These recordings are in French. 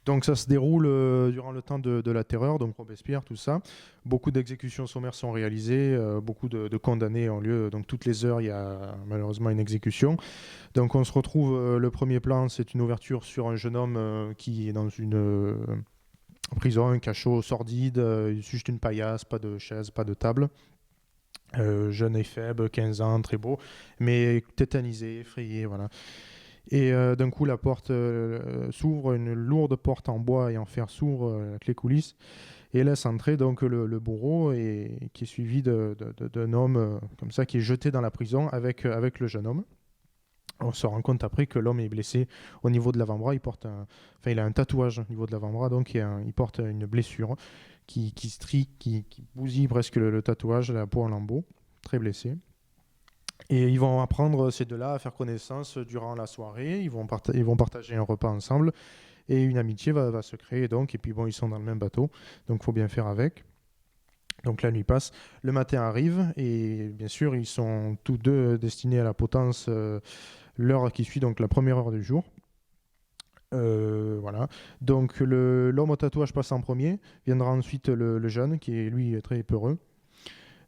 Donc ça se déroule durant le temps de la terreur, donc Robespierre, tout ça. Beaucoup d'exécutions sommaires sont réalisées, beaucoup de condamnés ont lieu. Donc toutes les heures, il y a malheureusement une exécution. Donc on se retrouve, le premier plan, c'est une ouverture sur un jeune homme qui est dans une prison, un cachot sordide, juste une paillasse, pas de chaise, pas de table. Jeune et faible, 15 ans, très beau, mais tétanisé, effrayé, voilà. Et d'un coup, la porte s'ouvre, une lourde porte en bois et en fer s'ouvre avec les coulisses et laisse entrer donc le bourreau et qui est suivi d'un homme comme ça qui est jeté dans la prison avec le jeune homme. On se rend compte après que l'homme est blessé au niveau de l'avant-bras. Enfin, il a un tatouage au niveau de l'avant-bras, donc il porte une blessure qui strie, qui bousille presque le tatouage, la peau en lambeaux. Très blessé. Et ils vont apprendre ces deux-là à faire connaissance durant la soirée. Ils vont partager un repas ensemble et une amitié va se créer. Donc, et puis bon, ils sont dans le même bateau, donc il faut bien faire avec. Donc la nuit passe, le matin arrive et bien sûr ils sont tous deux destinés à la potence l'heure qui suit, donc la première heure du jour. Voilà. Donc l'homme au tatouage passe en premier, viendra ensuite le jeune qui est lui très peureux.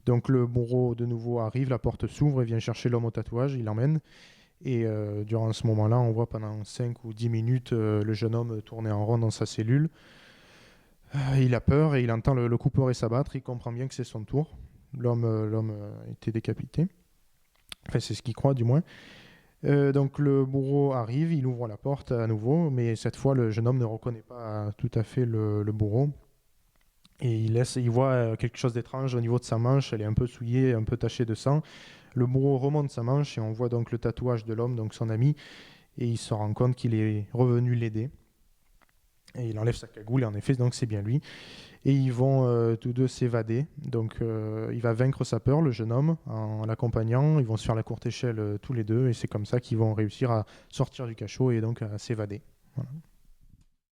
Donc le bourreau de nouveau arrive, la porte s'ouvre et vient chercher l'homme au tatouage, il l'emmène. Et durant ce moment-là, on voit pendant 5 ou 10 minutes le jeune homme tourner en rond dans sa cellule. Il a peur et il entend le couperet s'abattre, il comprend bien que c'est son tour. L'homme a été décapité. Enfin, c'est ce qu'il croit du moins. Donc le bourreau arrive, il ouvre la porte à nouveau, mais cette fois le jeune homme ne reconnaît pas tout à fait le bourreau. Et il voit quelque chose d'étrange au niveau de sa manche, elle est un peu souillée, un peu tachée de sang. Le bourreau remonte sa manche et on voit donc le tatouage de l'homme, donc son ami, et il se rend compte qu'il est revenu l'aider. Et il enlève sa cagoule et en effet, donc c'est bien lui. Et ils vont tous deux s'évader. Donc il va vaincre sa peur, le jeune homme, en l'accompagnant. Ils vont se faire la courte échelle tous les deux et c'est comme ça qu'ils vont réussir à sortir du cachot et donc à s'évader. Voilà.